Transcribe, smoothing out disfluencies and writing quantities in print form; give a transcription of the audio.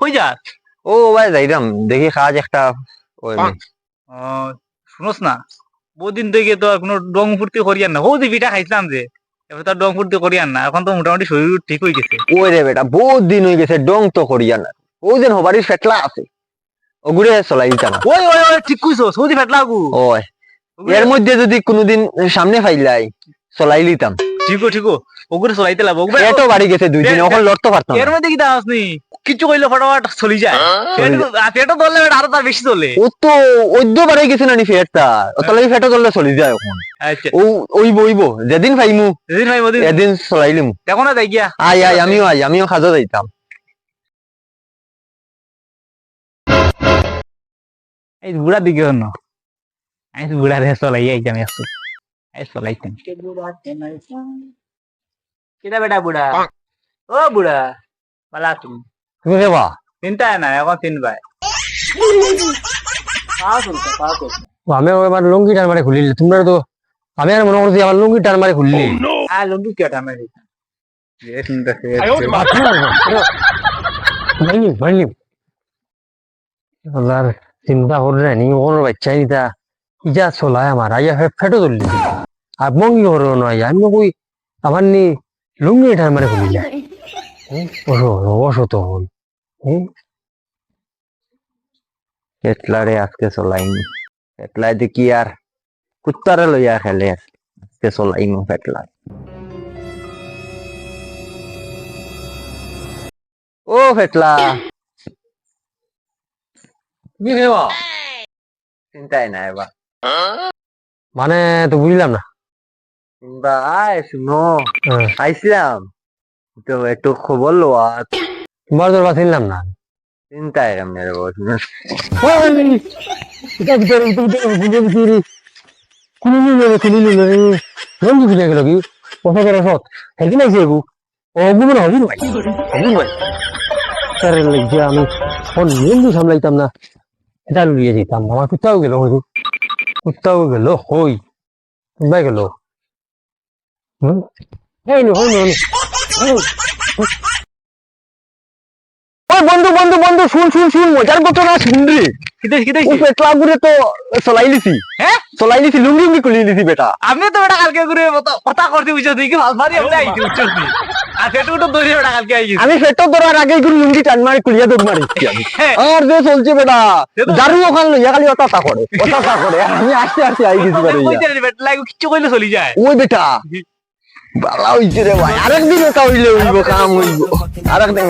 কই যাস? ও ভাই যাইরাম দেখি কাজ একটা শুনোস না, বহুদিন থেকে তো কোনো ডং ফুর্তি করিয়ান না। ও যে পিঠা খাইছিলাম যে, এবার তো ডং ফুর্তি করিয়ান না। এখন তো মোটামুটি শরীর ঠিক হয়ে গেছে। ওই রে বেটা বহুত দিন হয়ে গেছে ডং তো করিয়া না। ও যেন হবারই ফেটলা আছে ওগুড়ে চলাই দিতা না। ওই ওই ওই ঠিক কইছো, সৌদি ফেটলা আগু। ওই এর মধ্যে যদি কোনোদিন সামনে ফাইলাই চলাই লিতাম। ঠিকো ঠিকো, ওগুলো চলাইতে লাগবো। এটো বাড়ি গেছে 2 দিন, এখন লড়তে পারতাম এর মধ্যে কি দাস নি, কিছু কইলে ফটাফট চলি যায়। পেটও ধরলে আরো তার বেশি চলে। ও তো 14 বাড়ি গেছে না নি ফেটটা, ওতলাই ফেটো চললে চলি যায় এখন। আচ্ছা ও ওইব যেদিন ফাইমু যেদিন ভাই ওদিন এদিন চলাইলিম। দেখো না যাই গিয়া। আই আমিও খাজা যাইতাম। এই বুড়া দিকে অন্য আমি বুড়া রে চলাই আইতাম একটু, এই চলাইতাম। কিটা বেটা বুড়া? ও বুড়া পালা তুমি তুমি কেবা চিন্তা না, এখন চিনবাই। আমি এবার লুঙ্গি টান মারে খুলিলে তোমরা তো, আমি আর মনে করছি আমার লুঙ্গি টান মারে খুললি। লুঙ্গি কেটা মেরে চিন্তা করে নি কোনো বাচ্চাই নিতা ইজা চলায় আমার আইয়া ফেটো তুললি আর মঙ্গি করো নয়। আমি কই আমার নি লুঙ্গি টান মারে খুলি যায় অসত হল এটলারে আজকে চলাইনি। এটলাই দেখি আর কুত্তারে লইয়া খেলে আজকে চলাইনি ফেটলাই। ও ফেটলা তুমি ভেবা চিন্তাই নাই এবার মানে তো বুঝলাম না। কিংবা আয় শুনো আইছিলাম তো একটু খবর লওয়া, তোমার তোর চিনলাম না। চিন্তাই কেমনে রে আমি সামলাইতাম না, এটা লুড়িয়ে যেতাম। আমার কুত্তাও গেল, কুত্তাও গেল, হই কোথায় গেল? বন্ধু বন্ধু বন্ধু শুন শুন শুন মজার ঘটনা শুন রে। পেটলা ঘুরে তো চলাই লিছি। হ্যাঁ চলাই লিছি, লুঙ্গি লুঙ্গি খুলি লিছি বেটা। আমি তো বেটা কালকে ঘুরে কথা করতে বুঝছো তুই কি ভারি আমি আইছি বুঝছো তুই। আর পেটু তো দৌড়ে বেটা কালকে আইছি। আমি পেটো ধরার আগে ঘুরে লুঙ্গি টান মারি খুলিয়া দৌড় মারিছি আমি। আর যে চলছে বেটা দারু ওখান লইয়া খালি অতা করে আমি আস্তে আস্তে আই গেছি বাড়ি। বেটা কিছু কইলে চলি যায়। ওই বেটা বালা হইছে রে ভাই, আরেকদিন ওটা হইলে হইব কাম হইব, আরেকদিন